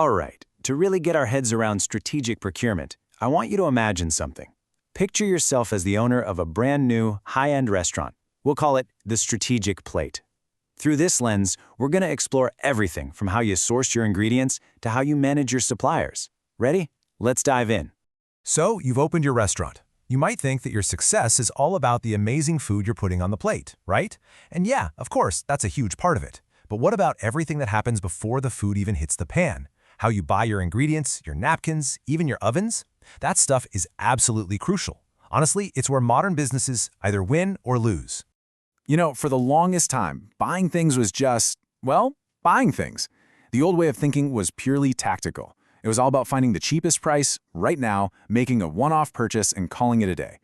All right, to really get our heads around strategic procurement, I want you to imagine something. Picture yourself as the owner of a brand new, high-end restaurant. We'll call it the Strategic Plate. Through this lens, we're going to explore everything from how you source your ingredients to how you manage your suppliers. Ready? Let's dive in. So, you've opened your restaurant. You might think that your success is all about the amazing food you're putting on the plate, right? And yeah, of course, that's a huge part of it. But what about everything that happens before the food even hits the pan? How you buy your ingredients, your napkins, even your ovens? That stuff is absolutely crucial. Honestly, it's where modern businesses either win or lose. You know, for the longest time, buying things was just, well, buying things. The old way of thinking was purely tactical. It was all about finding the cheapest price, right now, making a one-off purchase and calling it a day.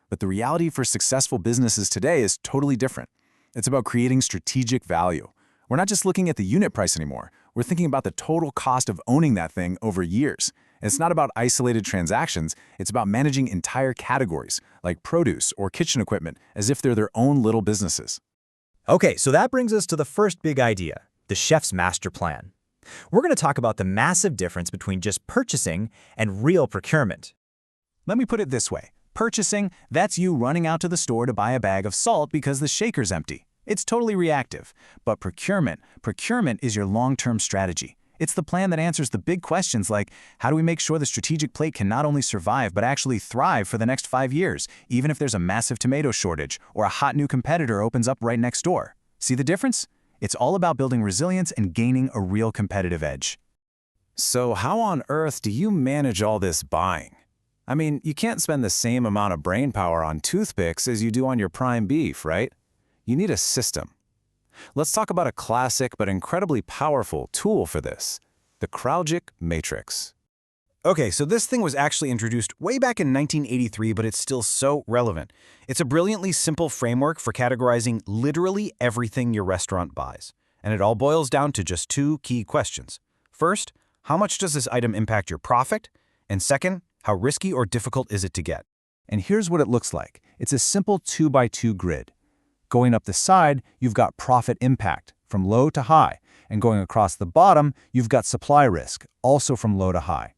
But the reality for successful businesses today is totally different. It's about creating strategic value. We're not just looking at the unit price anymore. We're thinking about the total cost of owning that thing over years. And it's not about isolated transactions, it's about managing entire categories, like produce or kitchen equipment, as if they're their own little businesses. Okay, so that brings us to the first big idea, the chef's master plan. We're going to talk about the massive difference between just purchasing and real procurement. Let me put it this way. Purchasing, that's you running out to the store to buy a bag of salt because the shaker's empty. It's totally reactive. But procurement is your long-term strategy. It's the plan that answers the big questions like, how do we make sure the strategic plate can not only survive but actually thrive for the next 5 years, even if there's a massive tomato shortage or a hot new competitor opens up right next door? See the difference? It's all about building resilience and gaining a real competitive edge. So how on earth do you manage all this buying? I mean, you can't spend the same amount of brainpower on toothpicks as you do on your prime beef, right? You need a system. Let's talk about a classic but incredibly powerful tool for this, the Strategic Matrix. Okay, so this thing was actually introduced way back in 1983, but it's still so relevant. It's a brilliantly simple framework for categorizing literally everything your restaurant buys. And it all boils down to just 2 key questions. First, how much does this item impact your profit? And second, how risky or difficult is it to get? And here's what it looks like. It's a simple 2x2 grid. Going up the side, you've got profit impact, from low to high. And going across the bottom, you've got supply risk, also from low to high.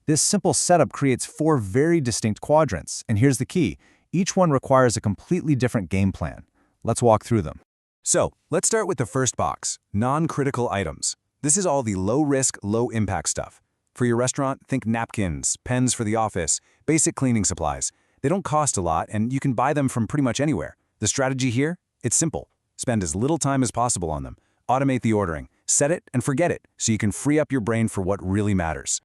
This simple setup creates 4 very distinct quadrants, and here's the key. Each one requires a completely different game plan. Let's walk through them. So, let's start with the first box, non-critical items. This is all the low-risk, low-impact stuff. For your restaurant, think napkins, pens for the office, basic cleaning supplies. They don't cost a lot, and you can buy them from pretty much anywhere. The strategy here? It's simple. Spend as little time as possible on them. Automate the ordering. Set it and forget it, so you can free up your brain for what really matters.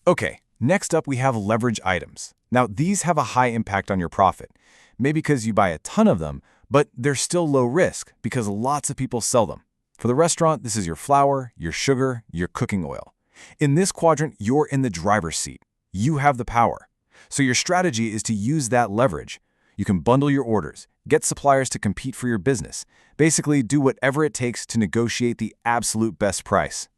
Okay, next up we have leverage items. Now, these have a high impact on your profit. Maybe because you buy a ton of them, but they're still low risk because lots of people sell them. For the restaurant, this is your flour, your sugar, your cooking oil. In this quadrant, you're in the driver's seat. You have the power. So your strategy is to use that leverage. You can bundle your orders, get suppliers to compete for your business, basically do whatever it takes to negotiate the absolute best price.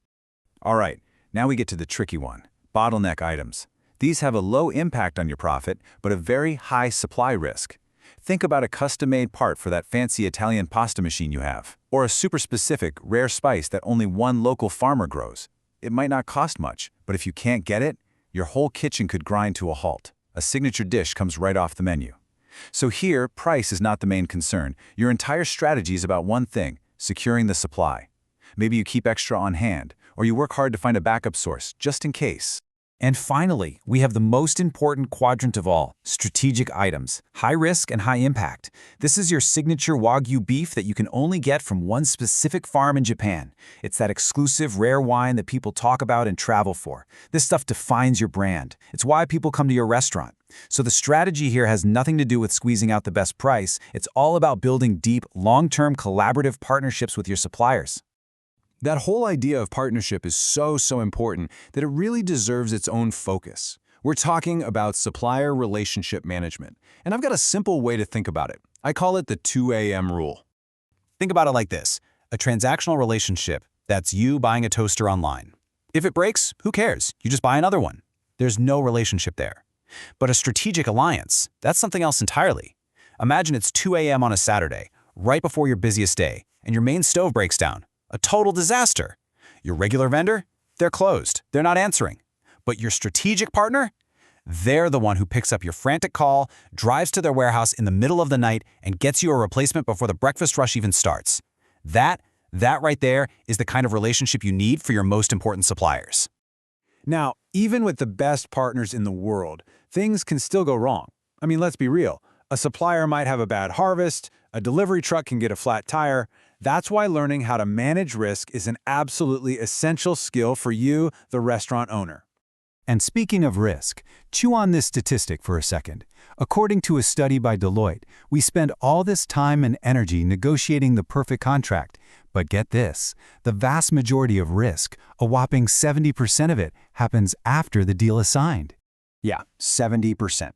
All right, now we get to the tricky one, bottleneck items. These have a low impact on your profit, but a very high supply risk. Think about a custom-made part for that fancy Italian pasta machine you have, or a super specific, rare spice that only one local farmer grows. It might not cost much, but if you can't get it, your whole kitchen could grind to a halt. A signature dish comes right off the menu. So here, price is not the main concern. Your entire strategy is about one thing, securing the supply. Maybe you keep extra on hand, or you work hard to find a backup source, just in case. And finally, we have the most important quadrant of all, strategic items, high risk and high impact. This is your signature Wagyu beef that you can only get from one specific farm in Japan. It's that exclusive rare wine that people talk about and travel for. This stuff defines your brand. It's why people come to your restaurant. So the strategy here has nothing to do with squeezing out the best price. It's all about building deep, long-term collaborative partnerships with your suppliers. That whole idea of partnership is so important that it really deserves its own focus. We're talking about supplier relationship management, and I've got a simple way to think about it. I call it the 2 a.m. rule. Think about it like this, a transactional relationship, that's you buying a toaster online. If it breaks, who cares? You just buy another one. There's no relationship there. But a strategic alliance, that's something else entirely. Imagine it's 2 a.m. on a Saturday, right before your busiest day, and your main stove breaks down. A total disaster. Your regular vendor? they're closed. They're not answering. But your strategic partner? They're the one who picks up your frantic call, drives to their warehouse in the middle of the night, and gets you a replacement before the breakfast rush even starts. That right there is the kind of relationship you need for your most important suppliers. Now, even with the best partners in the world, things can still go wrong. I mean, let's be real. A supplier might have a bad harvest, a delivery truck can get a flat tire. That's why learning how to manage risk is an absolutely essential skill for you, the restaurant owner. And speaking of risk, chew on this statistic for a second. According to a study by Deloitte, we spend all this time and energy negotiating the perfect contract. But get this, the vast majority of risk, a whopping 70% of it, happens after the deal is signed. Yeah, 70%.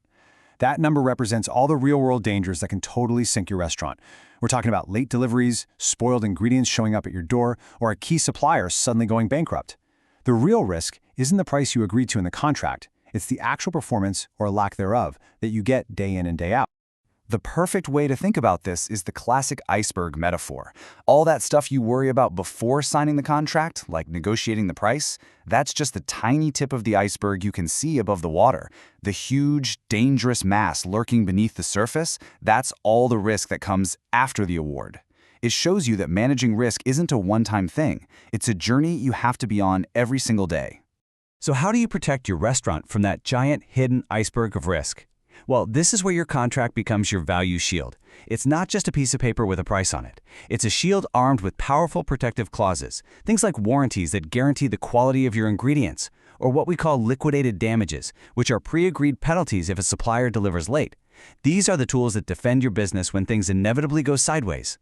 That number represents all the real-world dangers that can totally sink your restaurant. We're talking about late deliveries, spoiled ingredients showing up at your door, or a key supplier suddenly going bankrupt. The real risk isn't the price you agreed to in the contract. It's the actual performance, or lack thereof, that you get day in and day out. The perfect way to think about this is the classic iceberg metaphor. All that stuff you worry about before signing the contract, like negotiating the price, that's just the tiny tip of the iceberg you can see above the water. The huge, dangerous mass lurking beneath the surface, that's all the risk that comes after the award. It shows you that managing risk isn't a one-time thing. It's a journey you have to be on every single day. So how do you protect your restaurant from that giant hidden iceberg of risk? Well, this is where your contract becomes your value shield. It's not just a piece of paper with a price on it. It's a shield armed with powerful protective clauses, things like warranties that guarantee the quality of your ingredients, or what we call liquidated damages, which are pre-agreed penalties if a supplier delivers late. These are the tools that defend your business when things inevitably go sideways.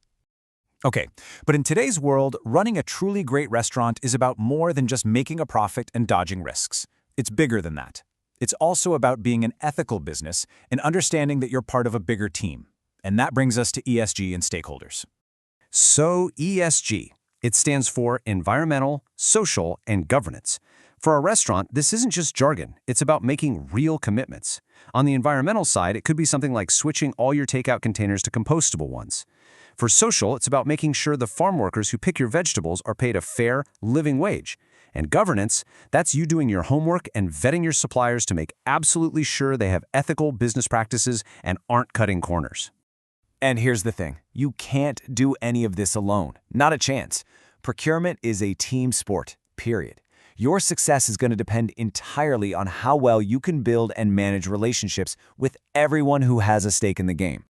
Okay, but in today's world, running a truly great restaurant is about more than just making a profit and dodging risks. It's bigger than that. It's also about being an ethical business and understanding that you're part of a bigger team. And that brings us to ESG and stakeholders. So ESG, it stands for Environmental, Social, and Governance. For a restaurant, this isn't just jargon. It's about making real commitments. On the environmental side, it could be something like switching all your takeout containers to compostable ones. For social, it's about making sure the farm workers who pick your vegetables are paid a fair, living wage. And governance, that's you doing your homework and vetting your suppliers to make absolutely sure they have ethical business practices and aren't cutting corners. And here's the thing, you can't do any of this alone. Not a chance. Procurement is a team sport, period. Your success is going to depend entirely on how well you can build and manage relationships with everyone who has a stake in the game.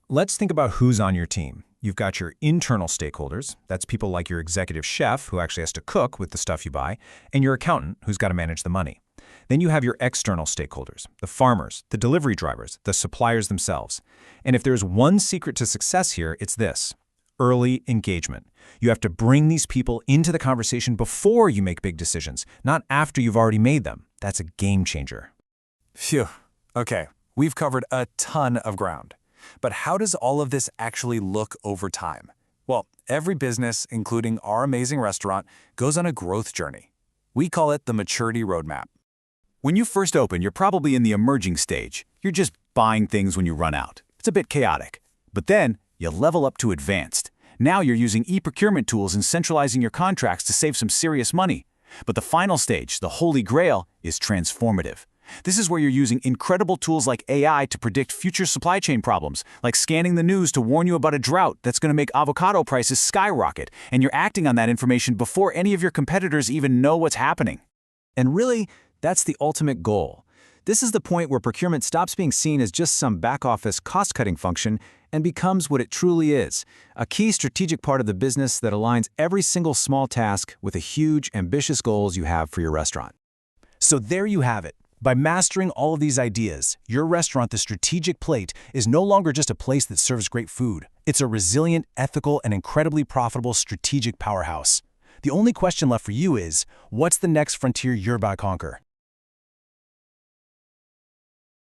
Let's think about who's on your team. You've got your internal stakeholders, that's people like your executive chef who actually has to cook with the stuff you buy, and your accountant who's got to manage the money. Then you have your external stakeholders, the farmers, the delivery drivers, the suppliers themselves. And if there's one secret to success here, it's this: early engagement. You have to bring these people into the conversation before you make big decisions, not after you've already made them. That's a game changer. Phew. Okay, we've covered a ton of ground. But how does all of this actually look over time? Well, every business, including our amazing restaurant, goes on a growth journey. We call it the maturity roadmap. When you first open, you're probably in the emerging stage. You're just buying things when you run out. It's a bit chaotic. But then, you level up to advanced. Now you're using e-procurement tools and centralizing your contracts to save some serious money. But the final stage, the holy grail, is transformative. This is where you're using incredible tools like AI to predict future supply chain problems, like scanning the news to warn you about a drought that's going to make avocado prices skyrocket, and you're acting on that information before any of your competitors even know what's happening. And really, that's the ultimate goal. This is the point where procurement stops being seen as just some back-office cost-cutting function and becomes what it truly is, a key strategic part of the business that aligns every single small task with the huge, ambitious goals you have for your restaurant. So there you have it. By mastering all of these ideas, your restaurant, the Strategic Plate, is no longer just a place that serves great food. It's a resilient, ethical, and incredibly profitable strategic powerhouse. The only question left for you is, what's the next frontier you're about to conquer?